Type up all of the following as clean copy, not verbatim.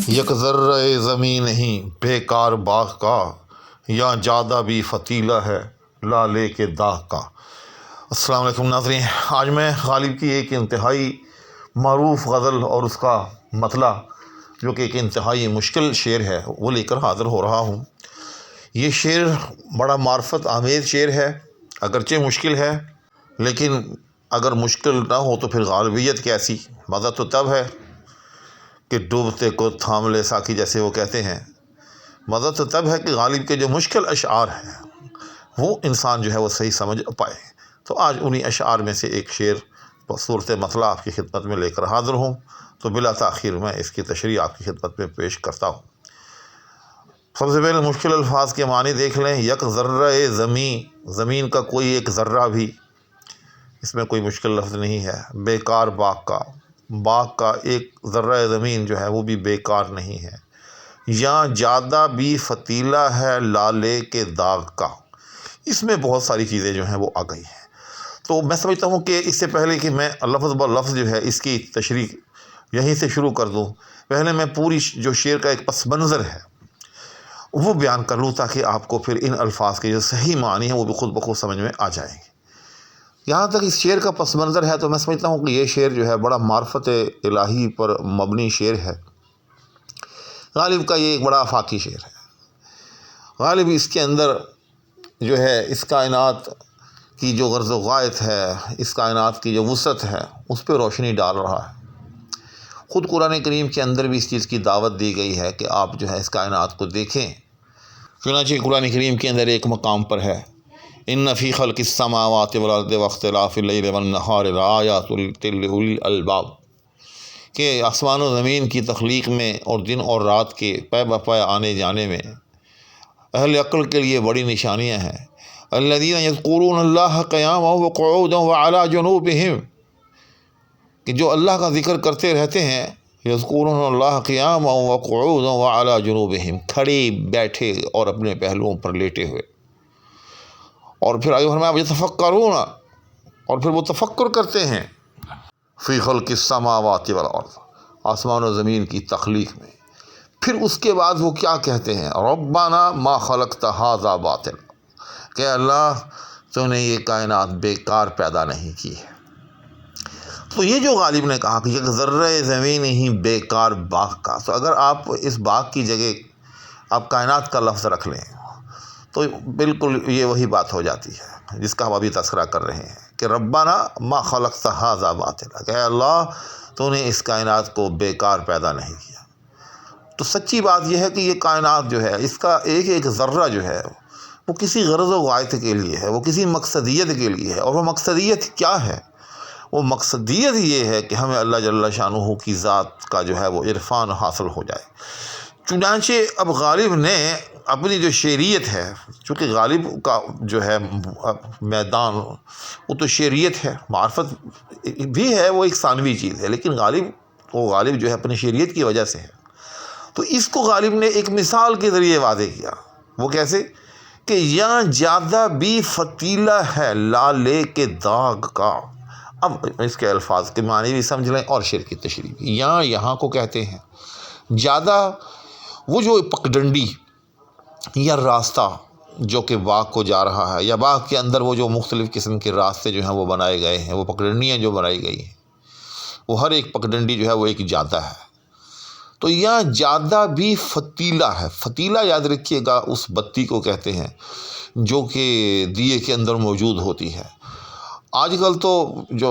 یک ذرہ زمین نہیں بیکار باغ کا، یا جادہ بھی فتیلہ ہے لالے کے داغ کا۔ السلام علیکم ناظرین، آج میں غالب کی ایک انتہائی معروف غزل اور اس کا مطلع جو کہ ایک انتہائی مشکل شعر ہے وہ لے کر حاضر ہو رہا ہوں۔ یہ شعر بڑا معرفت آمیز شعر ہے، اگرچہ مشکل ہے، لیکن اگر مشکل نہ ہو تو پھر غالبیت کیسی؟ مزہ تو تب ہے کہ ڈوبتے کو تھام لے ساقی، جیسے وہ کہتے ہیں۔ مزہ تو تب ہے کہ غالب کے جو مشکل اشعار ہیں وہ انسان جو ہے وہ صحیح سمجھ پائے۔ تو آج انہی اشعار میں سے ایک شعر صورت مطلع آپ کی خدمت میں لے کر حاضر ہوں، تو بلا تاخیر میں اس کی تشریح آپ کی خدمت میں پیش کرتا ہوں۔ سب سے پہلے مشکل الفاظ کے معنی دیکھ لیں۔ یک ذرہ زمین کا کوئی ایک ذرہ بھی اس میں کوئی مشکل لفظ نہیں ہے۔ بیکار باغ کا ایک ذرہ زمین جو ہے وہ بھی بیکار نہیں ہے۔ یا جادہ بھی فتیلہ ہے لالے کے داغ کا، اس میں بہت ساری چیزیں جو ہیں وہ آ گئی ہیں۔ تو میں سمجھتا ہوں کہ اس سے پہلے کہ میں لفظ بہ لفظ جو ہے اس کی تشریح یہیں سے شروع کر دوں، پہلے میں پوری جو شعر کا ایک پس منظر ہے وہ بیان کر لوں، تاکہ آپ کو پھر ان الفاظ کے جو صحیح معنی ہیں وہ بھی خود بخود سمجھ میں آ جائیں گے۔ یہاں تک اس شعر کا پس منظر ہے تو میں سمجھتا ہوں کہ یہ شعر جو ہے بڑا معرفت الہی پر مبنی شعر ہے۔ غالب کا یہ ایک بڑا آفاقی شعر ہے۔ غالب اس کے اندر جو ہے اس کائنات کی جو غرض و غایت ہے، اس کائنات کی جو وسعت ہے، اس پہ روشنی ڈال رہا ہے۔ خود قرآن کریم کے اندر بھی اس چیز کی دعوت دی گئی ہے کہ آپ جو ہے اس کائنات کو دیکھیں۔ چنانچہ قرآن کریم کے اندر ایک مقام پر ہے، ان فی خلق السماوات والارض واختلاف اللیل والنہار لآیات لأولی الالباب، کہ آسمان و زمین کی تخلیق میں اور دن اور رات کے پے بہ پے آنے جانے میں اہل عقل کے لیے بڑی نشانیاں ہیں۔ الذین یذکرون اللہ قیاما وقعودا وعلی جنوبہم، کہ جو اللہ کا ذکر کرتے رہتے ہیں، یذکرون اللہ قیاما وقعودا وعلی جنوبہم، کھڑے بیٹھے اور اپنے پہلوؤں پر لیٹے ہوئے۔ اور پھر آگے فرمایا یتفکرون، اور پھر وہ تفکر کرتے ہیں، فی خلق السماوات والارض، آسمان و زمین کی تخلیق میں۔ پھر اس کے بعد وہ کیا کہتے ہیں؟ ربنا ما خلقت ھذا باطلا، کہ اللہ تو نے یہ کائنات بیکار پیدا نہیں کی ہے۔ تو یہ جو غالب نے کہا کہ ایک ذرہ زمین ہی بیکار باغ کا، تو اگر آپ اس باغ کی جگہ آپ کائنات کا لفظ رکھ لیں تو بالکل یہ وہی بات ہو جاتی ہے جس کا ہم ابھی تذکرہ کر رہے ہیں کہ ربنا ما خلقت ھذا باطلا، کہ اللہ تو نے اس کائنات کو بیکار پیدا نہیں کیا۔ تو سچی بات یہ ہے کہ یہ کائنات جو ہے اس کا ایک ایک ذرہ جو ہے وہ کسی غرض و غایت کے لیے ہے، وہ کسی مقصدیت کے لیے ہے۔ اور وہ مقصدیت کیا ہے؟ وہ مقصدیت یہ ہے کہ ہمیں اللہ جل شانہ کی ذات کا جو ہے وہ عرفان حاصل ہو جائے۔ چنانچہ اب غالب نے اپنی جو شعریت ہے، چونکہ غالب کا جو ہے میدان وہ تو شعریت ہے، معرفت بھی ہے، وہ ایک ثانوی چیز ہے، لیکن غالب جو ہے اپنی شعریت کی وجہ سے ہے۔ تو اس کو غالب نے ایک مثال کے ذریعے واضح کیا۔ وہ کیسے؟ کہ یا جادہ بھی فتیلہ ہے لالے کے داغ کا۔ اب اس کے الفاظ کے معنی بھی سمجھ لیں اور شعر کی تشریح بھی۔ یہاں کو کہتے ہیں جادہ، وہ جو پگڈنڈی یا راستہ جو کہ باغ کو جا رہا ہے، یا باغ کے اندر وہ جو مختلف قسم کے راستے جو ہیں وہ بنائے گئے ہیں، وہ پگڈنڈیاں جو بنائی گئی ہیں، وہ ہر ایک پگڈنڈی جو ہے وہ ایک جادہ ہے۔ تو یا جادہ بھی فتیلہ ہے۔ فتیلہ یاد رکھیے گا اس بتی کو کہتے ہیں جو کہ دیے کے اندر موجود ہوتی ہے۔ آج کل تو جو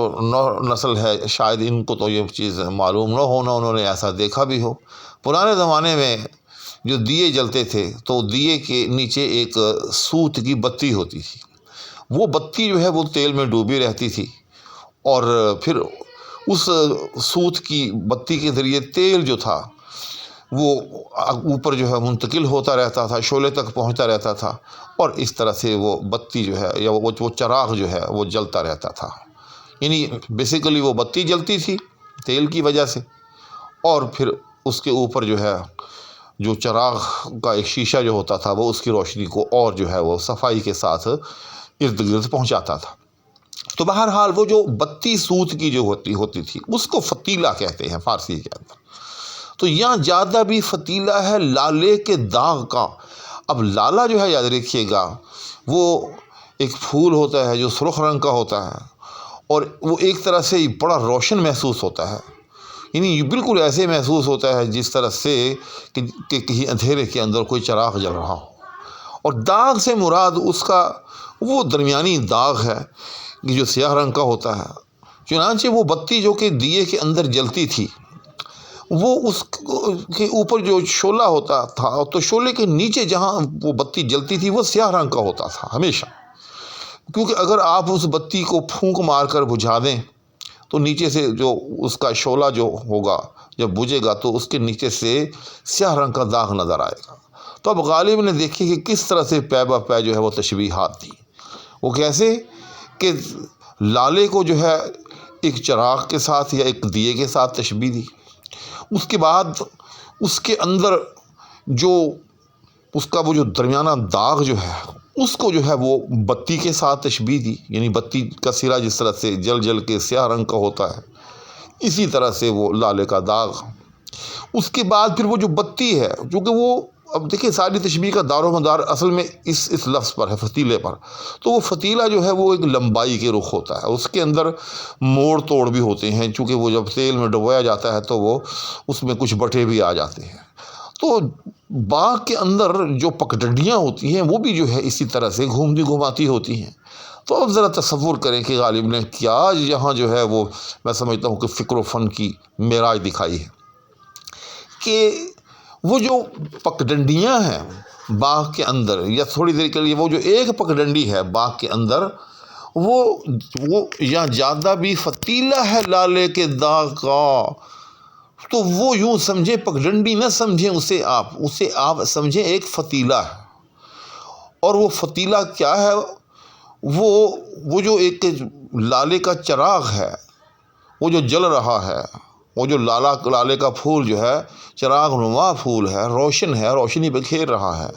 نسل ہے شاید ان کو تو یہ چیز معلوم نہ ہونا، انہوں نے ایسا دیکھا بھی ہو۔ پرانے زمانے میں جو دیے جلتے تھے تو دیے کے نیچے ایک سوت کی بتی ہوتی تھی۔ وہ بتی جو ہے وہ تیل میں ڈوبی رہتی تھی، اور پھر اس سوت کی بتی کے ذریعے تیل جو تھا وہ اوپر جو ہے منتقل ہوتا رہتا تھا، شعلے تک پہنچتا رہتا تھا، اور اس طرح سے وہ بتی جو ہے یا وہ چراغ جو ہے وہ جلتا رہتا تھا۔ یعنی بیسیکلی وہ بتی جلتی تھی تیل کی وجہ سے، اور پھر اس کے اوپر جو ہے جو چراغ کا ایک شیشہ جو ہوتا تھا وہ اس کی روشنی کو اور جو ہے وہ صفائی کے ساتھ ارد گرد پہنچاتا تھا۔ تو بہرحال وہ جو بتی سوت کی جو ہوتی تھی اس کو فتیلہ کہتے ہیں فارسی کے اندر۔ تو یہاں زیادہ بھی فتیلہ ہے لالے کے داغ کا۔ اب لالا جو ہے یاد رکھیے گا وہ ایک پھول ہوتا ہے جو سرخ رنگ کا ہوتا ہے، اور وہ ایک طرح سے بڑا روشن محسوس ہوتا ہے، یعنی یہ بالکل ایسے محسوس ہوتا ہے جس طرح سے کہ کہیں اندھیرے کے اندر کوئی چراغ جل رہا ہو۔ اور داغ سے مراد اس کا وہ درمیانی داغ ہے جو سیاہ رنگ کا ہوتا ہے۔ چنانچہ وہ بتی جو کہ دیے کے اندر جلتی تھی، وہ اس کے اوپر جو شعلہ ہوتا تھا تو شعلے کے نیچے جہاں وہ بتی جلتی تھی وہ سیاہ رنگ کا ہوتا تھا ہمیشہ، کیونکہ اگر آپ اس بتی کو پھونک مار کر بجھا دیں تو نیچے سے جو اس کا شعلہ جو ہوگا جب بجھے گا تو اس کے نیچے سے سیاہ رنگ کا داغ نظر آئے گا۔ تو اب غالب نے دیکھی کہ کس طرح سے پے بہ پے جو ہے وہ تشبیہات دی۔ وہ کیسے کہ لالے کو جو ہے ایک چراغ کے ساتھ یا ایک دیے کے ساتھ تشبیہ دی، اس کے بعد اس کے اندر جو اس کا وہ جو درمیانہ داغ جو ہے اس کو جو ہے وہ بتی کے ساتھ تشبیہ دی، یعنی بتی کا سرا جس طرح سے جل جل کے سیاہ رنگ کا ہوتا ہے اسی طرح سے وہ لالے کا داغ۔ اس کے بعد پھر وہ جو بتی ہے، چونکہ وہ اب دیکھیں ساری تشبیہ کا دار و مدار اصل میں اس لفظ پر ہے، فتیلے پر، تو وہ فتیلہ جو ہے وہ ایک لمبائی کے رخ ہوتا ہے، اس کے اندر موڑ توڑ بھی ہوتے ہیں، چونکہ وہ جب تیل میں ڈبویا جاتا ہے تو وہ اس میں کچھ بٹے بھی آ جاتے ہیں۔ تو باغ کے اندر جو پگڈنڈیاں ہوتی ہیں وہ بھی جو ہے اسی طرح سے گھومتی گھماتی ہوتی ہیں۔ تو اب ذرا تصور کریں کہ غالب نے کیا یہاں جو ہے وہ میں سمجھتا ہوں کہ فکر و فن کی معراج دکھائی ہے، کہ وہ جو پگڈنڈیاں ہیں باغ کے اندر، یا تھوڑی دیر کے لیے وہ جو ایک پگڈنڈی ہے باغ کے اندر، وہ یا زیادہ بھی فتیلہ ہے لالے کے داغ کا، تو وہ یوں سمجھیں پگڈنڈی نہ سمجھیں اسے آپ سمجھیں ایک فتیلہ ہے۔ اور وہ فتیلہ کیا ہے؟ وہ جو ایک لالے کا چراغ ہے، وہ جو جل رہا ہے، وہ جو لالے کا پھول جو ہے چراغ نما پھول ہے، روشن ہے، روشنی بکھیر رہا ہے،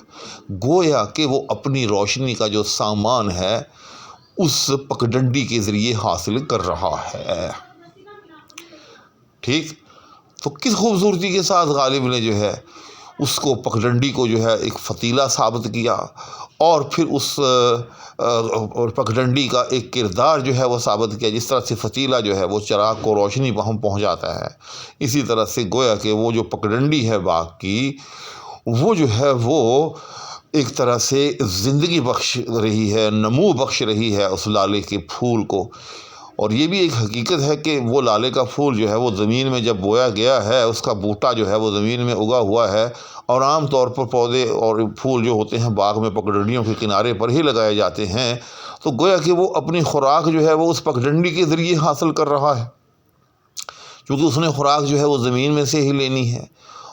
گویا کہ وہ اپنی روشنی کا جو سامان ہے اس پگڈنڈی کے ذریعے حاصل کر رہا ہے۔ ٹھیک، تو کس خوبصورتی کے ساتھ غالب نے جو ہے اس کو پگڈنڈی کو جو ہے ایک فتیلہ ثابت کیا، اور پھر اس پگڈنڈی کا ایک کردار جو ہے وہ ثابت کیا۔ جس طرح سے فتیلہ جو ہے وہ چراغ کو روشنی پہنچاتا ہے، اسی طرح سے گویا کہ وہ جو پگڈنڈی ہے باغ کی، وہ جو ہے وہ ایک طرح سے زندگی بخش رہی ہے، نمو بخش رہی ہے اس لالے کے پھول کو۔ اور یہ بھی ایک حقیقت ہے کہ وہ لالے کا پھول جو ہے وہ زمین میں جب بویا گیا ہے، اس کا بوٹا جو ہے وہ زمین میں اگا ہوا ہے، اور عام طور پر پودے اور پھول جو ہوتے ہیں باغ میں پگڈنڈیوں کے کنارے پر ہی لگائے جاتے ہیں، تو گویا کہ وہ اپنی خوراک جو ہے وہ اس پگڈنڈی کے ذریعے حاصل کر رہا ہے، کیونکہ اس نے خوراک جو ہے وہ زمین میں سے ہی لینی ہے،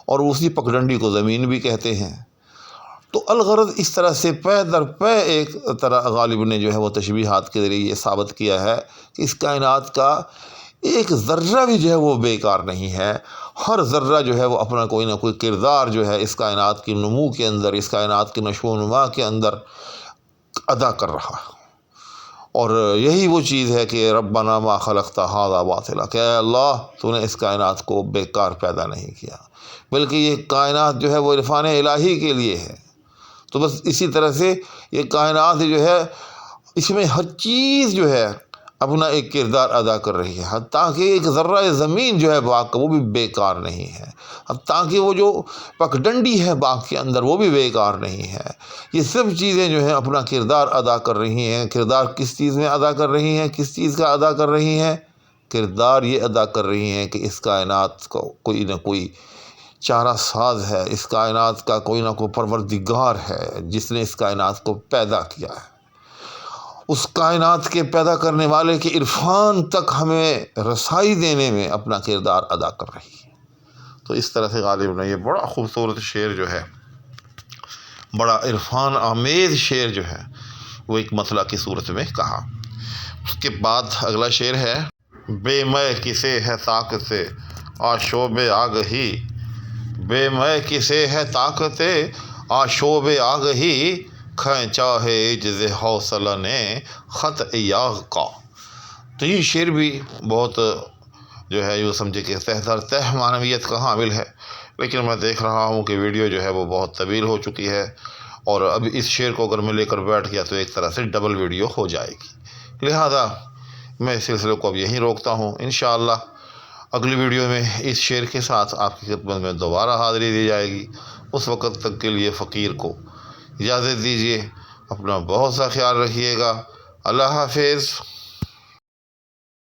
اور اسی پگڈنڈی کو زمین بھی کہتے ہیں۔ تو الغرض اس طرح سے پے در پے ایک طرح غالب نے جو ہے وہ تشبیہات کے ذریعے یہ ثابت کیا ہے کہ اس کائنات کا ایک ذرہ بھی جو ہے وہ بیکار نہیں ہے، ہر ذرہ جو ہے وہ اپنا کوئی نہ کوئی کردار جو ہے اس کائنات کی نمو کے اندر، اس کائنات کی نشو و نما کے اندر ادا کر رہا ہے۔ اور یہی وہ چیز ہے کہ ربنا ما خلقت ھذا باطلا، کہ اے اللہ تو نے اس کائنات کو بیکار پیدا نہیں کیا، بلکہ یہ کائنات جو ہے وہ عرفان الہی کے لیے ہے۔ تو بس اسی طرح سے یہ کائنات جو ہے اس میں ہر چیز جو ہے اپنا ایک کردار ادا کر رہی ہے، حتیٰ کہ ایک ذرہ زمین جو ہے باغ کا وہ بھی بیکار نہیں ہے، حتیٰ کہ وہ جو پگڈنڈی ہے باغ کے اندر وہ بھی بیکار نہیں ہے۔ یہ سب چیزیں جو ہیں اپنا کردار ادا کر رہی ہیں۔ کردار کس چیز میں ادا کر رہی ہیں؟ کس چیز کا ادا کر رہی ہیں؟ کردار یہ ادا کر رہی ہیں کہ اس کائنات کو کوئی نہ کوئی چارہ ساز ہے، اس کائنات کا کوئی نہ کوئی پروردگار ہے جس نے اس کائنات کو پیدا کیا ہے، اس کائنات کے پیدا کرنے والے کے عرفان تک ہمیں رسائی دینے میں اپنا کردار ادا کر رہی ہے۔ تو اس طرح سے غالب نے یہ بڑا خوبصورت شعر جو ہے، بڑا عرفان آمیز شعر جو ہے وہ ایک مطلع کی صورت میں کہا۔ اس کے بعد اگلا شعر ہے، بے میں کسے ہے طاقت آشوب آگہی، بے میں کسے ہے طاقت آشوب آگہی، کھینچا ہے عجز حوصلہ نے خط ایاغ کا۔ تو یہ شعر بھی بہت جو ہے یوں سمجھے کہ تہ در تہ معنویت کا حامل ہے، لیکن میں دیکھ رہا ہوں کہ ویڈیو جو ہے وہ بہت طویل ہو چکی ہے، اور اب اس شعر کو اگر میں لے کر بیٹھ گیا تو ایک طرح سے ڈبل ویڈیو ہو جائے گی، لہذا میں اس سلسلے کو اب یہیں روکتا ہوں۔ انشاءاللہ اگلی ویڈیو میں اس شعر کے ساتھ آپ کی خدمت میں دوبارہ حاضری دی جائے گی۔ اس وقت تک کے لیے فقیر کو اجازت دیجیے، اپنا بہت سا خیال رکھیے گا۔ اللہ حافظ۔